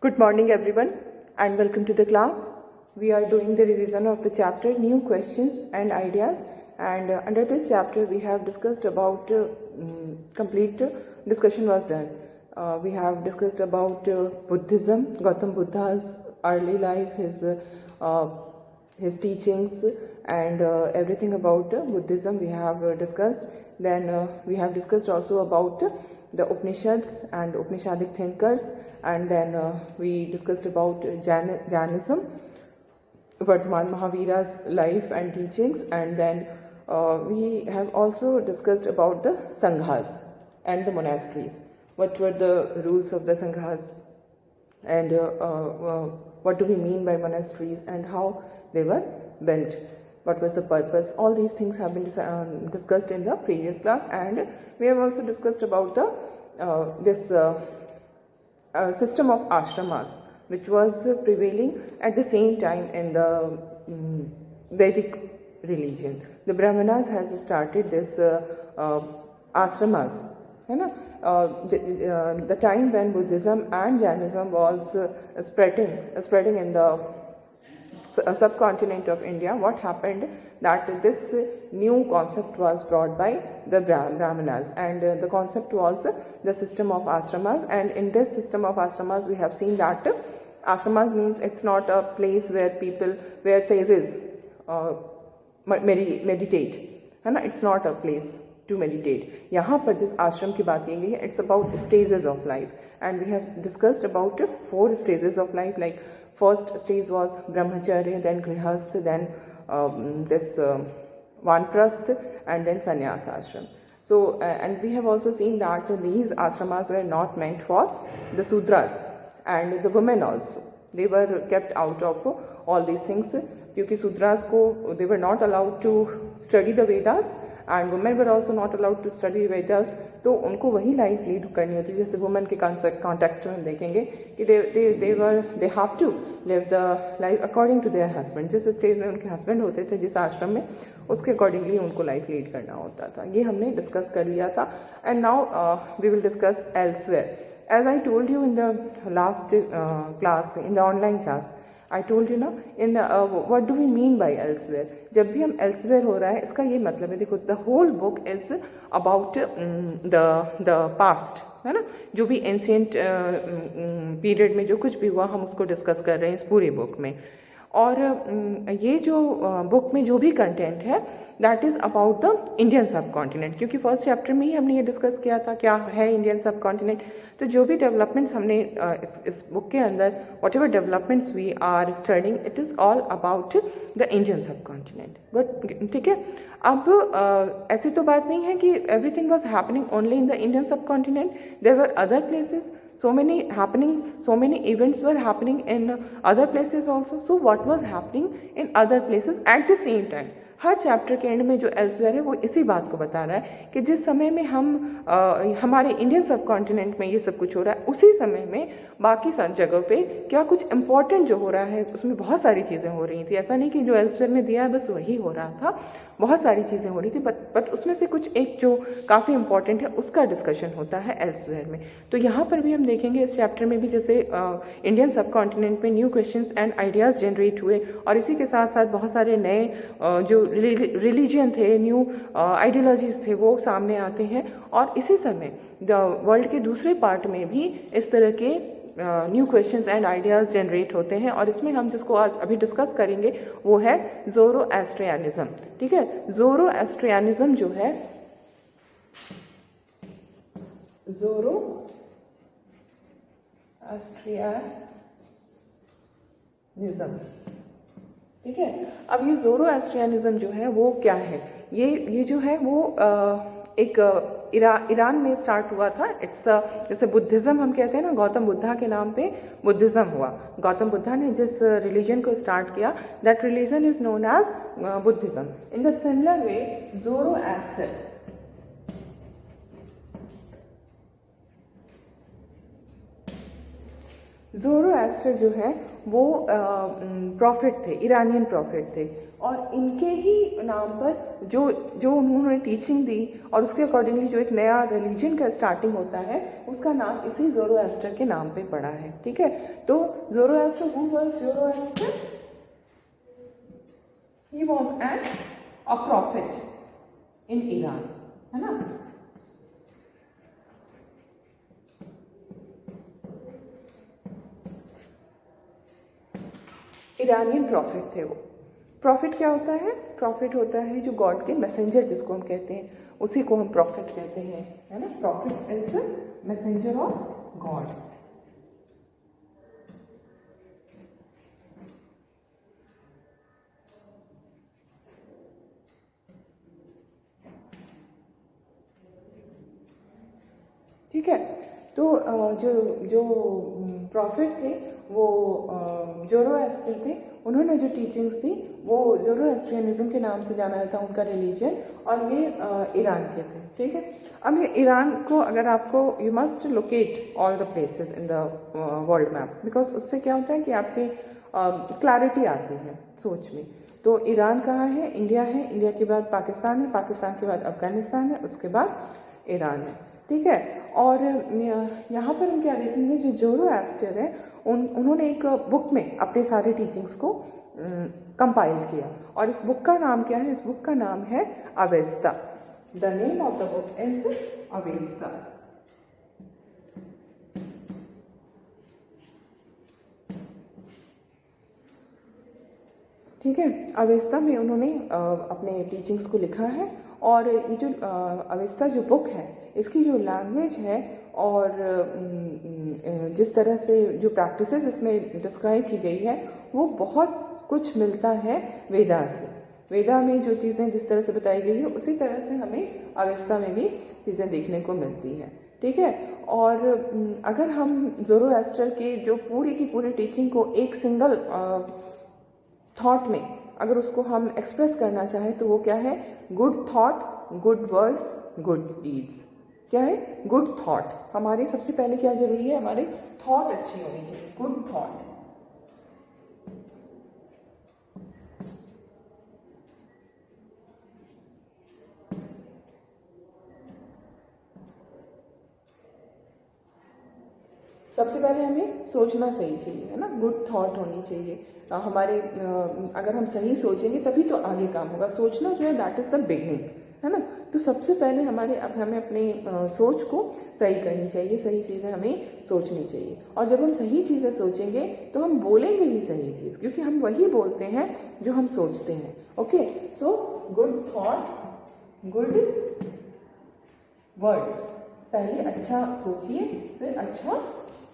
Good morning everyone and welcome to the class. We are doing the revision of the chapter New Questions and Ideas, and under this chapter we have discussed about complete discussion was done. We have discussed about Buddhism, Gautam Buddha's early life, his teachings and everything about Buddhism we have discussed. Then we have discussed also about the Upanishads and Upanishadic thinkers, and then we discussed about Jainism, Vardhaman Mahavira's life and teachings, and then we have also discussed about the Sanghas and the monasteries. What were the rules of the Sanghas, and what do we mean by monasteries and how they were built, what was the purpose. All these things have been discussed in the previous class, and we have also discussed about the this system of ashrama which was prevailing at the same time in the Vedic religion. The Brahmanas has started this ashramas, the time when Buddhism and Jainism was spreading in the subcontinent of India. What happened that this new concept was brought by the Brahmanas, and the concept was the system of ashramas. And in this system of ashramas we have seen that ashramas means it's not a place where sages meditate, it's not a place to meditate. यहाँ पर जिस आश्रम की बात की गई है, it's about stages of life, and we have discussed about 4 stages of life. Like first stage was brahmacharya, then grihastha, then this vanprasth, and then sannyas ashram. So and we have also seen that these ashramas were not meant for the Sudras, and the women also, they were kept out of all these things, क्योंकि Sudras को they were not allowed to study the Vedas, and women were also not allowed to study Vedas. तो उनको वही life lead करनी होती है. जैसे women के कॉन्टेक्स्ट में हम देखेंगे कि they have to live the life according to their husband. जिस स्टेज में उनके हस्बैंड होते थे जिस आश्रम में, उसके अकॉर्डिंगली उनको लाइफ लीड करना होता था. ये हमने डिस्कस कर लिया था. And now we will discuss elsewhere. As I told you in the last class, in the online class, I told you ना, in what do we mean by elsewhere. जब भी हम elsewhere हो रहा है, इसका ये मतलब है, देखो, the whole book is about the past, है ना. जो भी ancient period में जो कुछ भी हुआ, हम उसको डिस्कस कर रहे हैं इस पूरी बुक में. और ये जो बुक में जो भी कंटेंट है, that is about the Indian सब कॉन्टिनेंट, क्योंकि फर्स्ट चैप्टर में ही हमने ये डिस्कस किया था क्या है इंडियन सब कॉन्टिनेंट. तो जो भी डेवलपमेंट्स हमने इस बुक के अंदर, whatever developments we are studying, it is all about the Indian subcontinent. But ठीक है, अब ऐसी तो बात नहीं है कि everything was happening only in the Indian subcontinent. There were other places. So many happenings, so many events were happening in other places also. So what was happening in other places at the same time? Her chapter के and में जो elsewhere है वो इसी बात को बता रहा है कि जिस समय में हम हमारे इंडियन सब कॉन्टिनेंट में ये सब कुछ हो रहा है, उसी समय में बाकी सब जगह पे क्या कुछ इम्पोर्टेंट जो हो रहा है, उसमें बहुत सारी चीज़ें हो रही थी. ऐसा नहीं कि जो एल्सवेयर में दिया है बस वही हो रहा था, बहुत सारी चीज़ें हो रही थी, बट उसमें से कुछ एक जो काफ़ी इंपॉर्टेंट है उसका डिस्कशन होता है एल्सवेयर में. तो यहाँ पर भी हम देखेंगे इस चैप्टर में भी, जैसे इंडियन सब कॉन्टिनेंट में new questions and ideas generate हुए, और इसी के साथ साथ बहुत सारे नए जो रिलीजन थे, न्यू आइडियोलॉजीज थे, वो सामने आते हैं. और इसी समय वर्ल्ड के दूसरे पार्ट में भी इस तरह के new questions and ideas generate होते हैं. और इसमें हम जिसको आज अभी डिस्कस करेंगे वो है ज़ोरोएस्ट्रियनिज्म. ठीक है, ज़ोरोएस्ट्रियनिज्म जो है, ज़ोरोएस्ट्रियनिज्म, ठीक है. अब ये ज़ोरोएस्ट्रियनिज्म जो है वो क्या है, ये जो है वो एक ईरान में स्टार्ट हुआ था. इट्स जैसे बुद्धिज़्म हम कहते हैं ना, गौतम बुद्धा के नाम पे बुद्धिज़्म हुआ. गौतम बुद्धा ने जिस रिलीजन को स्टार्ट किया, that religion is known as Buddhism. In the similar way Zoroaster, Zoroaster जो है वो प्रॉफिट थे, ईरानियन प्रॉफिट थे, और इनके ही नाम पर जो जो उन्होंने टीचिंग दी और उसके अकॉर्डिंगली जो एक नया रिलीजन का स्टार्टिंग होता है उसका नाम इसी ज़ोरोएस्टर के नाम पे पड़ा है। ठीक है, तो Zoroaster, who was Zoroaster? He was a prophet in Iran, है ना। ईरानियन प्रॉफिट थे वो। प्रॉफिट क्या होता है? प्रॉफिट होता है जो गॉड के मैसेंजर जिसको हम कहते हैं, उसी को हम प्रॉफिट कहते हैं, है ना। Profit is messenger of God. ठीक है, तो जो जो प्रॉफिट थे वो ज़ोरोएस्टर थे। उन्होंने जो टीचिंग्स दी वो ज़ोरोएस्ट्रियनिज्म के नाम से जाना जाता उनका रिलीजन, और ये ईरान के थे। ठीक है, अब ये ईरान को अगर आपको, you must locate all the places in the world map, because उससे क्या होता है कि आपकी क्लैरिटी आती है सोच में। तो ईरान कहाँ है? इंडिया है, इंडिया के बाद पाकिस्तान है, पाकिस्तान के बाद अफगानिस्तान है, उसके बाद ईरान है। ठीक है, और यहाँ पर हम क्या देखेंगे, जो ज़ोरोएस्टर है उन्होंने एक बुक में अपने सारे टीचिंग्स को कंपाइल किया, और इस बुक का नाम क्या है? इस बुक का नाम है Avesta. The name of the book is Avesta. ठीक है, अवेस्ता में उन्होंने अपने टीचिंग्स को लिखा है, और ये जो अवेस्ता जो बुक है इसकी जो लैंग्वेज है और जिस तरह से जो प्रैक्टिसेस इसमें डिस्क्राइब की गई है वो बहुत कुछ मिलता है वेदा से। वेदा में जो चीज़ें जिस तरह से बताई गई है उसी तरह से हमें अवेस्ता में भी चीज़ें देखने को मिलती है। ठीक है, और अगर हम ज़ोरोएस्टर के जो पूरी की पूरी टीचिंग को एक सिंगल थॉट में अगर उसको हम एक्सप्रेस करना चाहें तो वो क्या है? Good thought, good words, good deeds. क्या है? Good thought. हमारे सबसे पहले क्या जरूरी है? हमारे थॉट अच्छी होनी चाहिए, गुड थॉट। सबसे पहले हमें सोचना सही चाहिए, है ना, गुड थॉट होनी चाहिए हमारे। अगर हम सही सोचेंगे तभी तो आगे काम होगा। सोचना जो है दैट इज द बिगनिंग, है ना। तो सबसे पहले हमें अपनी सोच को सही करनी चाहिए, सही चीज़ें हमें सोचनी चाहिए, और जब हम सही चीज़ें सोचेंगे तो हम बोलेंगे भी सही चीज़, क्योंकि हम वही बोलते हैं जो हम सोचते हैं। Okay, so good thought, good words. पहले अच्छा सोचिए फिर अच्छा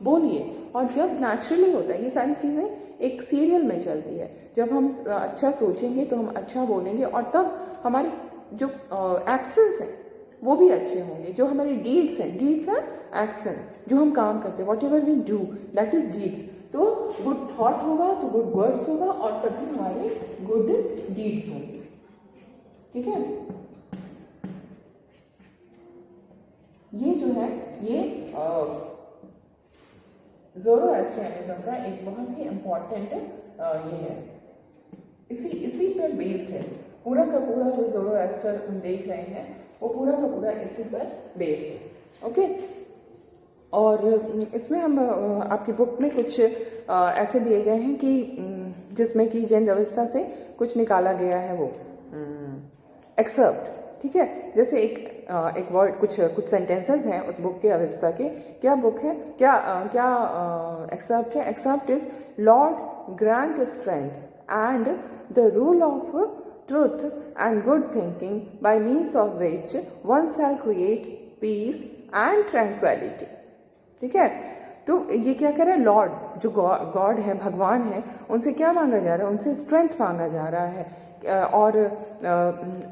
बोलिए, और जब नेचुरली होता है, ये सारी चीज़ें एक सीरियल में चलती है। जब हम अच्छा सोचेंगे तो हम अच्छा बोलेंगे, और तब हमारी जो एक्शंस हैं वो भी अच्छे होंगे। जो हमारे डीड्स हैं, डीड्स हैं एक्शंस, जो हम काम करते हैं, whatever we do that is deeds. तो गुड थॉट होगा तो गुड वर्ड्स होगा, और तभी हमारे गुड डीड्स होंगे। ठीक है, ये जो है ये ज़ोरोएस्ट्रियनिज्म का एक बहुत ही इम्पॉर्टेंट ये है, इसी पर बेस्ड है पूरा का पूरा। जो ज़ोरोएस्टर हम देख रहे हैं वो पूरा का पूरा इसी पर बेस्ड है। ओके, और इसमें हम आपकी बुक में कुछ ऐसे दिए गए हैं कि जिसमें कि जैन व्यवस्था से कुछ निकाला गया है, वो एक्सर्प्ट। ठीक है, जैसे एक वर्ड, कुछ सेंटेंसेस हैं उस बुक के अवस्था के। क्या बुक है, क्या एक्सर्प्ट है? Excerpt is Lord grant strength and the rule of truth and good thinking by means of which one shall create peace and tranquillity. ठीक है, तो ये क्या कर रहा है? लॉर्ड जो गॉड है, भगवान है, उनसे क्या मांगा जा रहा है? उनसे स्ट्रेंथ मांगा जा रहा है, और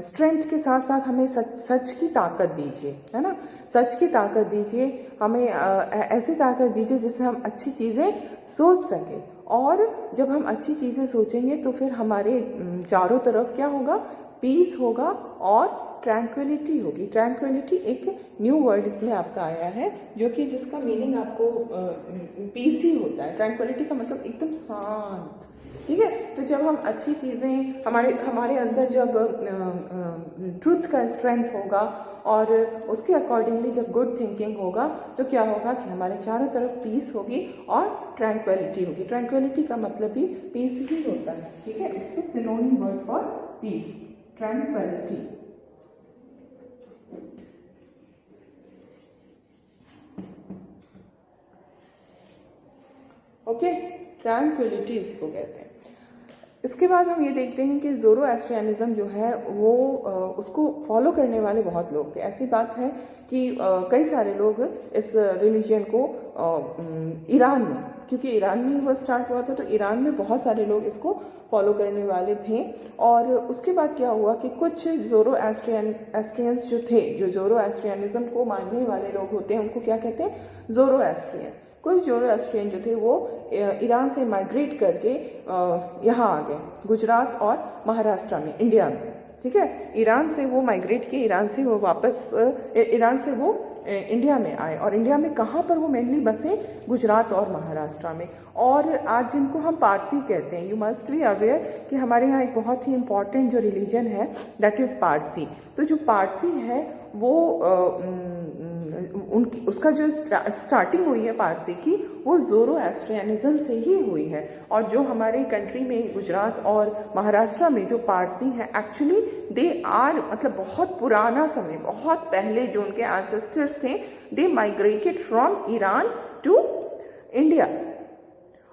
स्ट्रेंथ के साथ साथ हमें सच की ताकत दीजिए, है ना। सच की ताकत दीजिए हमें, ऐसी ताकत दीजिए जिससे हम अच्छी चीज़ें सोच सकें, और जब हम अच्छी चीज़ें सोचेंगे तो फिर हमारे चारों तरफ क्या होगा? पीस होगा और ट्रैंक्विलिटी होगी। ट्रैंक्विलिटी एक न्यू वर्ड इसमें आपका आया है, जो कि जिसका मीनिंग आपको पीस ही होता है। ट्रैंक्विलिटी का मतलब एकदम शांत, ठीक है। तो जब हम अच्छी चीज़ें हमारे अंदर जब ट्रूथ का स्ट्रेंथ होगा और उसके अकॉर्डिंगली जब गुड थिंकिंग होगा, तो क्या होगा कि हमारे चारों तरफ पीस होगी और ट्रैंक्विलिटी होगी। ट्रैंक्विलिटी का मतलब भी पीस ही होता है, ठीक है। It's a synonym word for piece, tranquillity. Okay, tranquillity इसको कहते हैं। इसके बाद हम ये देखते हैं कि ज़ोरोएस्ट्रियनिज्म जो है वो उसको फॉलो करने वाले बहुत लोग थे। ऐसी बात है कि कई सारे लोग इस रिलीजन को ईरान में, क्योंकि ईरान में ही वो स्टार्ट हुआ था, तो ईरान में बहुत सारे लोग इसको फॉलो करने वाले थे। और उसके बाद क्या हुआ कि कुछ ज़ोरोएस्ट्रियंस जो थे, जो ज़ोरोएस्ट्रियनिज्म को मानने वाले लोग होते हैं, उनको क्या कहते हैं, ज़ोरोएस्ट्रियन। कुछ ज़ोरोएस्ट्रियन जो थे वो ईरान से माइग्रेट करके यहाँ आ गए, गुजरात और महाराष्ट्र में, इंडिया में, ठीक है। ईरान से वो माइग्रेट किए, ईरान से वो वापस ईरान से वो इंडिया में आए। और इंडिया में कहाँ पर वो मेनली बसे, गुजरात और महाराष्ट्र में। और आज जिनको हम पारसी कहते हैं, यू मस्ट बी अवेयर कि हमारे यहाँ एक बहुत ही इम्पॉर्टेंट जो रिलीजन है दैट इज़ पारसी। तो जो पारसी है वो उनकी उसका जो स्टार्टिंग हुई है पारसी की, वो ज़ोरोएस्ट्रियनिज्म से ही हुई है। और जो हमारे कंट्री में गुजरात और महाराष्ट्र में जो पारसी हैं, एक्चुअली दे आर, मतलब बहुत पुराना समय, बहुत पहले जो उनके एंसेस्टर्स थे, they migrated from Iran to India.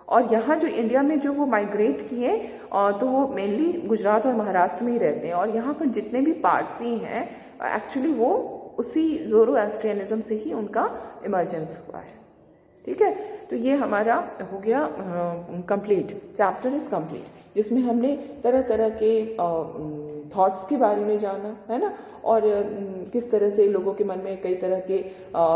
और यहाँ जो इंडिया में जो वो माइग्रेट किए, तो वो मेनली गुजरात और महाराष्ट्र में ही रहते हैं। और यहाँ पर जितने भी पारसी हैं, एक्चुअली वो उसी ज़ोरोएस्ट्रियनिज्म से ही उनका इमर्जेंस हुआ है, ठीक है। तो ये हमारा हो गया कंप्लीट, चैप्टर इज कंप्लीट, जिसमें हमने तरह तरह के थॉट्स के बारे में जाना, है ना, और किस तरह से लोगों के मन में कई तरह के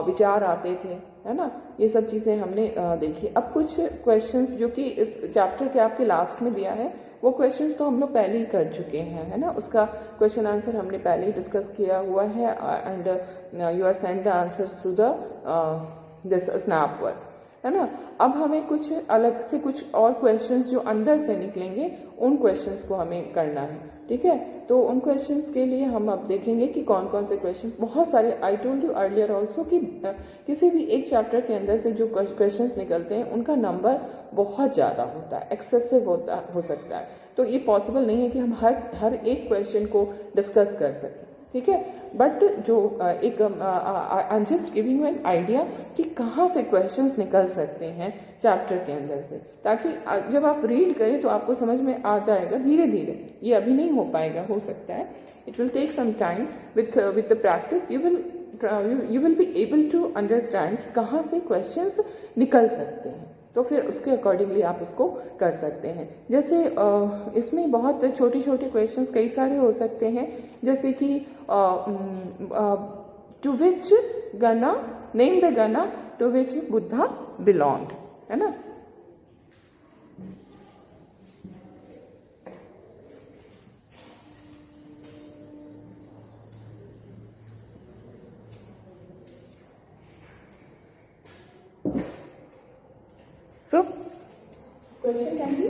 विचार आते थे, है ना, ये सब चीज़ें हमने देखी। अब कुछ क्वेश्चंस जो कि इस चैप्टर के आपके लास्ट में दिया है, वो क्वेश्चंस तो हम लोग पहले ही कर चुके हैं, है ना, उसका क्वेश्चन आंसर हमने पहले ही डिस्कस किया हुआ है। And you are send the answers through the this snap work, है ना। अब हमें कुछ अलग से कुछ और क्वेश्चंस जो अंदर से निकलेंगे, उन क्वेश्चंस को हमें करना है, ठीक है। तो उन क्वेश्चंस के लिए हम अब देखेंगे कि कौन कौन से क्वेश्चन, बहुत सारे, I told you earlier also कि किसी भी एक चैप्टर के अंदर से जो क्वेश्चंस निकलते हैं उनका नंबर बहुत ज़्यादा होता है, एक्सेसिव हो सकता है। तो ये पॉसिबल नहीं है कि हम हर एक क्वेश्चन को डिस्कस कर सकें, ठीक है। बट जो एक I am just giving you an idea कि कहाँ से क्वेश्चंस निकल सकते हैं चैप्टर के अंदर से, ताकि जब आप रीड करें तो आपको समझ में आ जाएगा धीरे धीरे। ये अभी नहीं हो पाएगा, हो सकता है, it will take some time. With the practice you will be able to understand कि कहाँ से क्वेश्चंस निकल सकते हैं। तो फिर उसके अकॉर्डिंगली आप उसको कर सकते हैं। जैसे इसमें बहुत छोटे छोटे क्वेश्चंस कई सारे हो सकते हैं, जैसे कि टू विच गना, नेम द गना टू विच बुद्धा बिलोंग्ड, है ना। So, question can be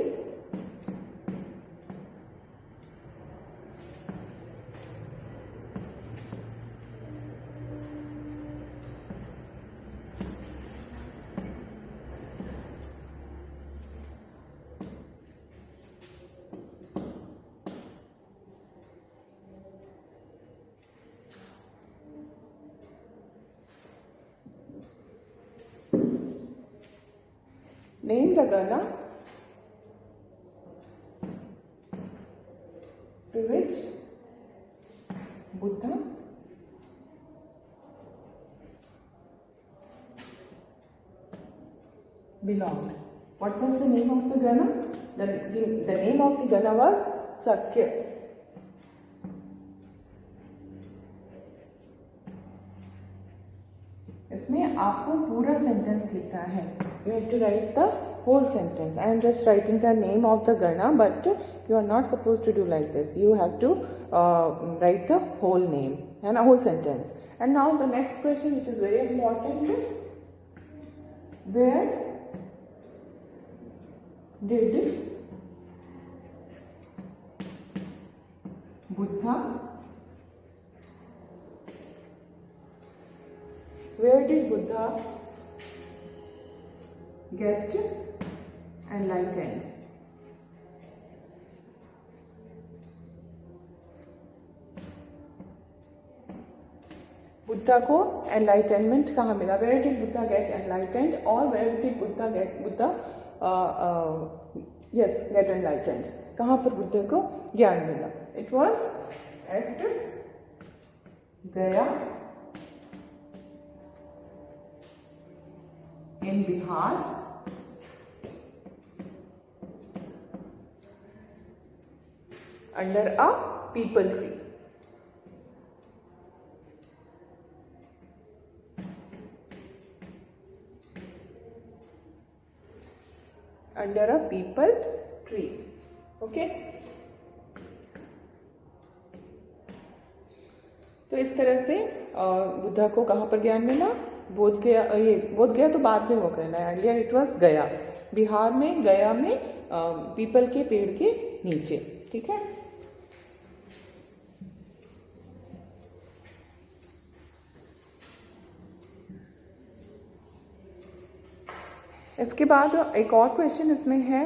name the Gana to which Buddha belonged. What was the name of the Gana? The name of the Gana was Sakya. इसमें आपको पूरा sentence लिखना है। You have to write the whole sentence. I am just writing the name of the Gana, but you are not supposed to do like this. You have to write the whole name and a whole sentence. And now the next question, which is very important: where did Buddha get enlightened? Buddha को enlightenment कहाँ मिला? Where did Buddha get enlightened, और where did Buddha get enlightened? कहाँ पर बुद्ध को ज्ञान मिला? It was at Gaya in Bihar under a peepal tree. Under a peepal tree. Okay. तो इस तरह से बुद्धा को कहाँ पर ज्ञान मिला? बोध गया तो बाद में वो कहना है, अर्लियर इट वॉज गया, बिहार में, गया में पीपल के पेड़ के नीचे. ठीक है. इसके बाद एक और क्वेश्चन इसमें है,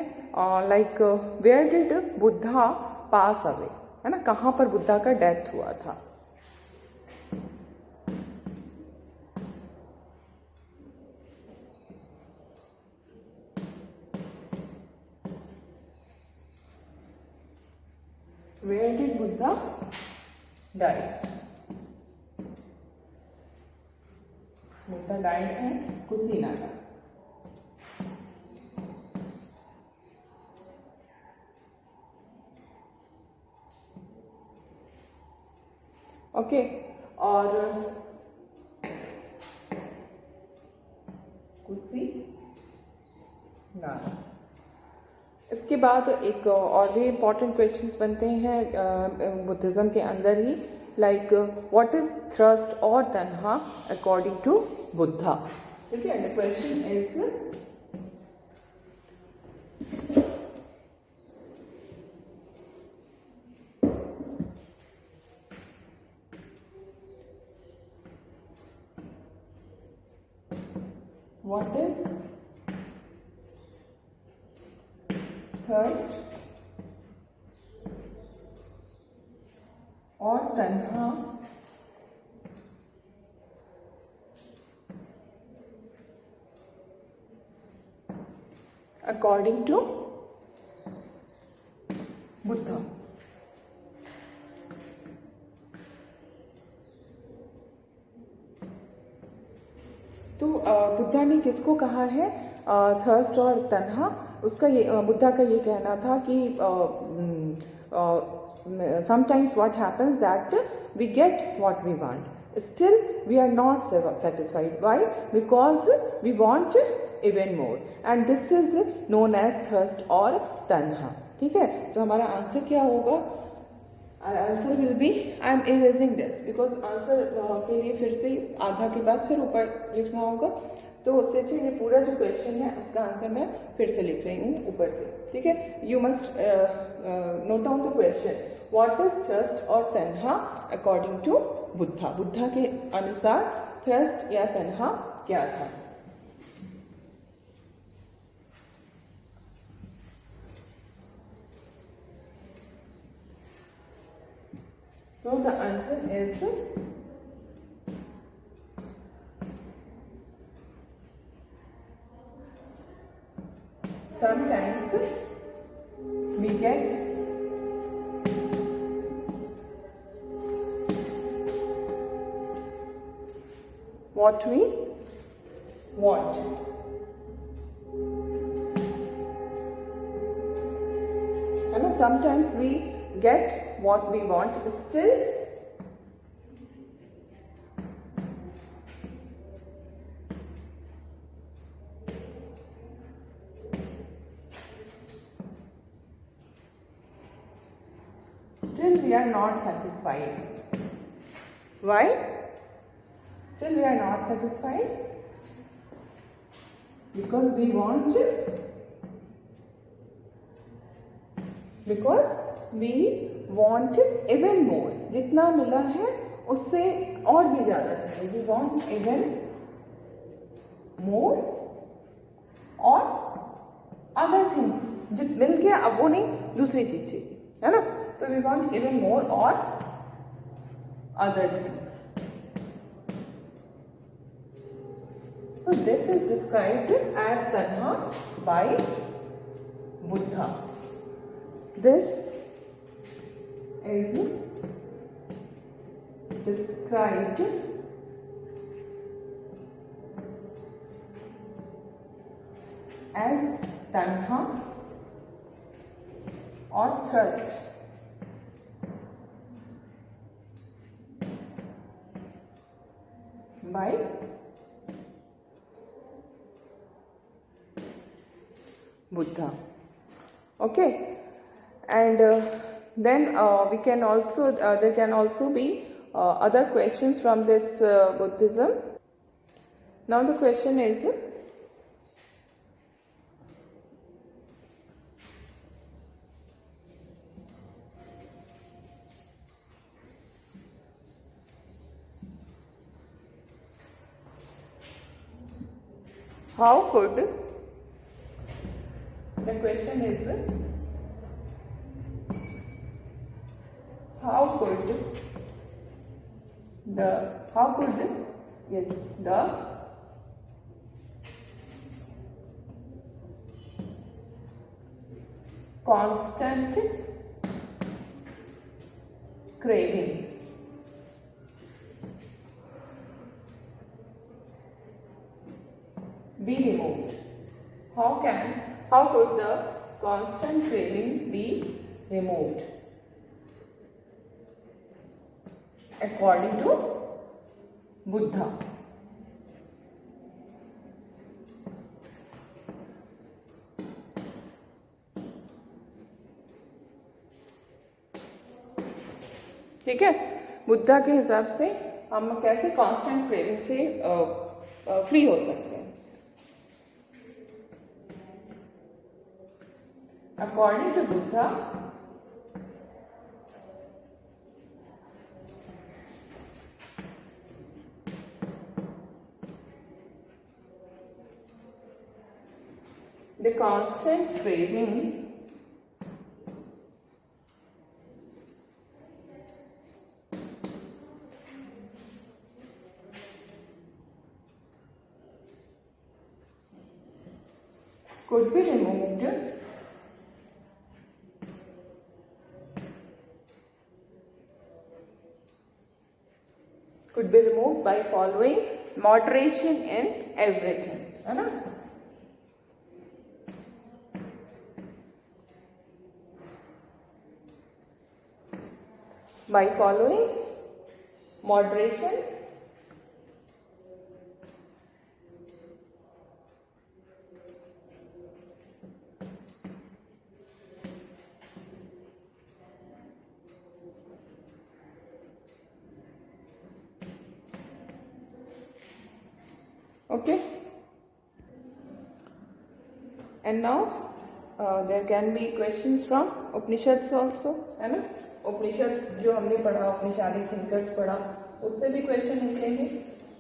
like where did Buddha pass away, है ना, कहाँ पर बुद्धा का डेथ हुआ था? Where did Buddha die? Buddha died in Kushinagar. Okay. और कुशीनागर. इसके बाद एक और भी इम्पॉर्टेंट क्वेश्चंस बनते हैं बुद्धिज्म के अंदर ही, लाइक व्हाट इज थ्रस्ट और तन्हा अकॉर्डिंग टू बुद्धा? ठीक है. The question is what is thirst और तन्हा अकॉर्डिंग टू बुद्धा? तो बुद्धा ने किसको कहा है थर्स्ट और तन्हा? उसका ये बुद्धा का ये कहना था कि sometimes what happens that we get what we want, still we are not satisfied. Why? Because we want even more, and this is known as thirst or tanha. ठीक है. तो हमारा आंसर क्या होगा? Answer will be, I am erasing this because answer के लिए फिर से आधा के बाद फिर ऊपर लिखना होगा. तो उससे अच्छे ये पूरा जो क्वेश्चन है उसका आंसर मैं फिर से लिख रही हूँ ऊपर से. ठीक है. You must note down the question. What is thrust और तन्हा अकॉर्डिंग टू बुद्धा? बुद्धा के अनुसार थ्रस्ट या तन्हा क्या था? So the answer is sometimes we get what we want, and sometimes we get what we want, still we are not satisfied. Why? Still we are not satisfied because we want even more. जितना मिला है उससे और भी ज़्यादा चाहिए. We want even more और other things. जो मिल गया अब वो नहीं, दूसरी चीज चाहिए, है ना. तो we want even more और other things. So this is described as Tanha by Buddha. This is described as Tanha or thirst by Buddha. Okay, and then we can also there can also be other questions from this Buddhism. Now the question is, how could the question is how could the constant craving be removed? How could the constant craving be removed according to Buddha? ठीक है, बुद्धा के हिसाब से हम कैसे constant craving से free हो सकते हैं. According to Buddha, the constant craving could be removed by following moderation in everything, है ना. By following moderation okay. And now there can be questions from Upanishads also, है ना. उपनिषद जो हमने पढ़ा, उपनिषादी थिंकर्स पढ़ा, उससे भी क्वेश्चन निकलेंगे.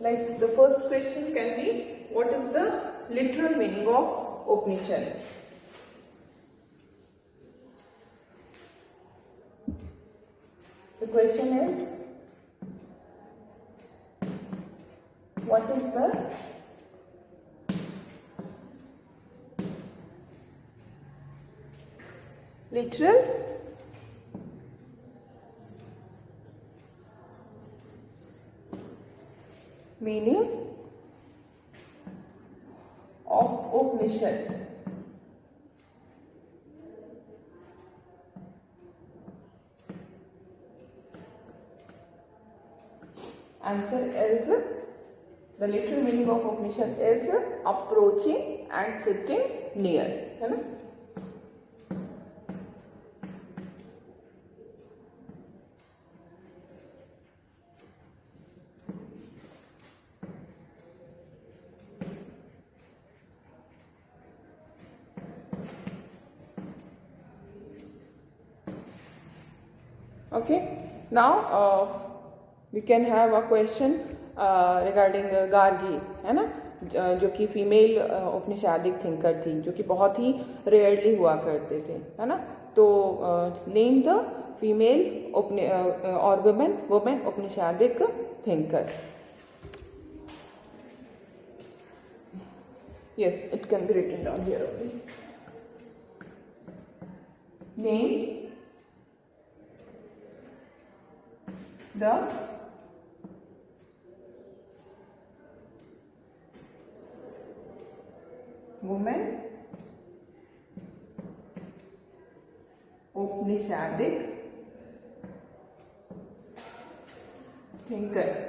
Like the first question can be, what is the literal meaning of Upanishad? The question is, what is the literal meaning of Upanishad? Answer is, the literal meaning of Upanishad is approaching and sitting near, है ना. Okay, now we can have a question regarding Gargi, है ना, जो कि female औपनिषादिक thinker थी, जो कि बहुत ही रेयरली हुआ करते थे, है ना. तो नेम द फीमेल और वुमेन औपनिषादिक thinker. Yes, it can be written down here only. Name the woman Upanishadic thinker.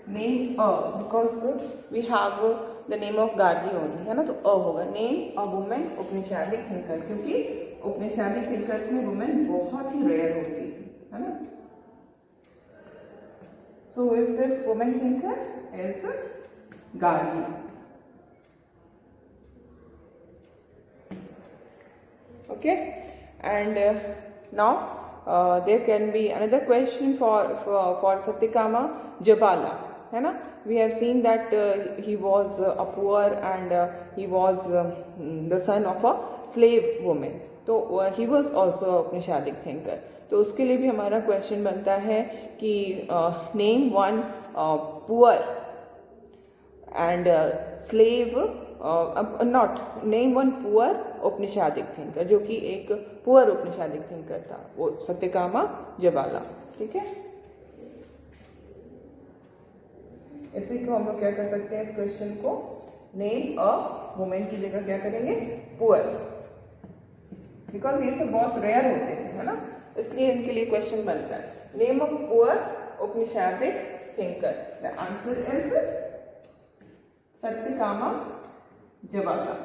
Name because we have the name of Gargi only, है ना, तो होगा. नेम अ वुमेन उपनिषादिक थिंकर, क्योंकि उपनिषादिक thinkers में women बहुत ही rare होती है ना. So who is this woman thinker? Is Gargi. Okay, and now there can be another question for Satyakama Jabala, है ना. We have seen that he was a poor and he was the son of a slave woman. तो he was also a Upanishadic thinker. तो उसके लिए भी हमारा question बनता है कि name one poor and slave, not name one poor औपनिषादिक थिंकर, जो कि एक पुअर औपनिषादिक थिंकर था, वो सत्यकामा जबाला. ठीक है, इसी को हम लोग क्या कर सकते हैं, इस क्वेश्चन को नेम अ वुमेन की जगह क्या करेंगे, पुअर, बिकॉज ये सब बहुत रेयर होते हैं, है ना, इसलिए इनके लिए क्वेश्चन बनता है. नेम अ पुअर औपनिषादिक thinker. The answer is Satyakama Jabala.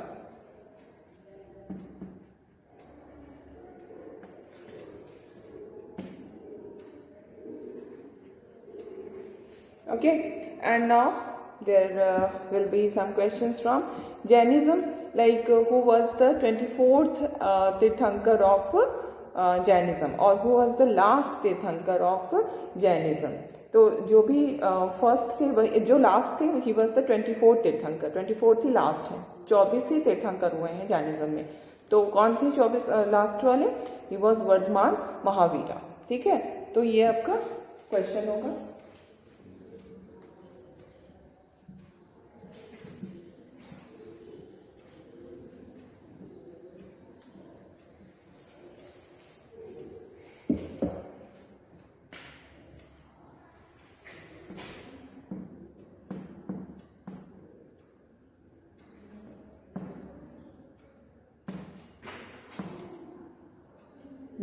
Okay, and now there will be some questions from Jainism, like who was the 24th Tirthankar of Jainism, or who was the last Tirthankar of Jainism. तो जो भी first थे, जो last थे, he was the 24th तीर्थंकर. 24th ही last है, 24 ही तीर्थंकर हुए हैं जैनिज्म में. तो कौन थे 24 लास्ट वाले? He was Vardhaman Mahavira. ठीक है, तो ये आपका क्वेश्चन होगा.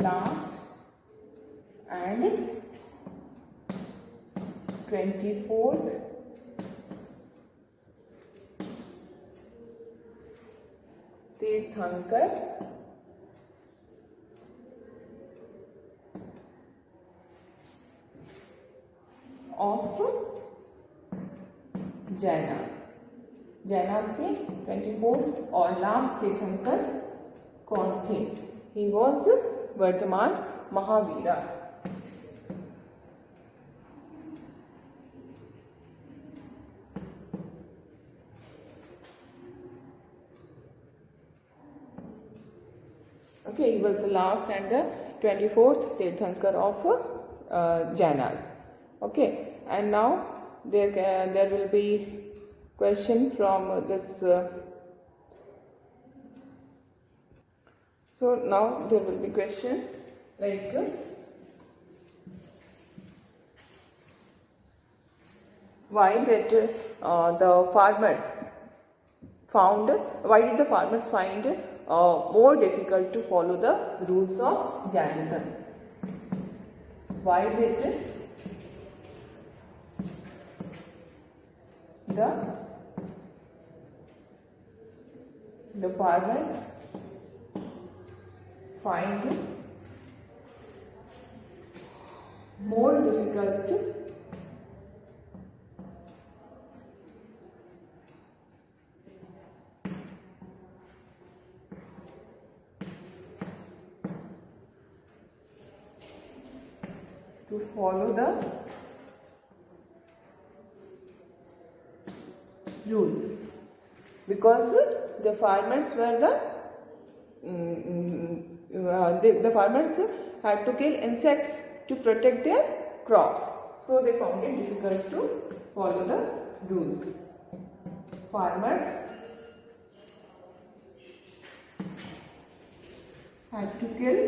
Last and 24th तीर्थंकर ऑफ जैनास. जैनास के 24th और लास्ट तीर्थंकर कौन थे? He was Vardhaman Mahavira. Okay, he was the last and the 24th Tirthankar of Jainas. Okay, and now there will be question from this. So now there will be question like why did the farmers find more difficult to follow the rules of Jainism? Why did the farmers find more difficult to follow the rules, because the farmers were the farmers had to kill insects to protect their crops, so they found it difficult to follow the rules. Farmers had to kill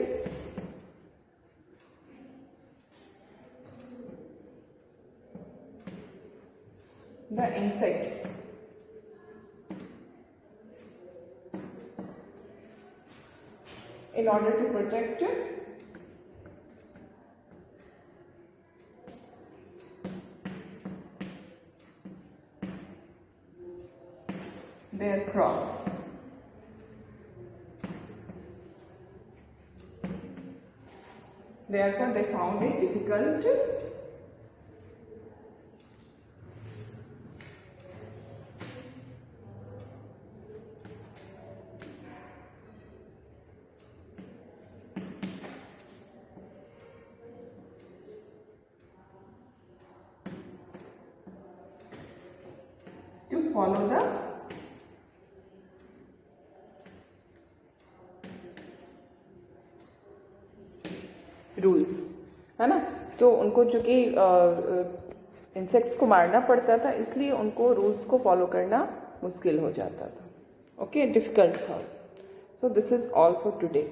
the insects in order to protect their crop. Therefore, they found it difficult to follow the rules, है ना। तो उनको जो कि insects को मारना पड़ता था, इसलिए उनको रूल्स को फॉलो करना मुश्किल हो जाता था। ओके, डिफिकल्ट था। So this is all for today.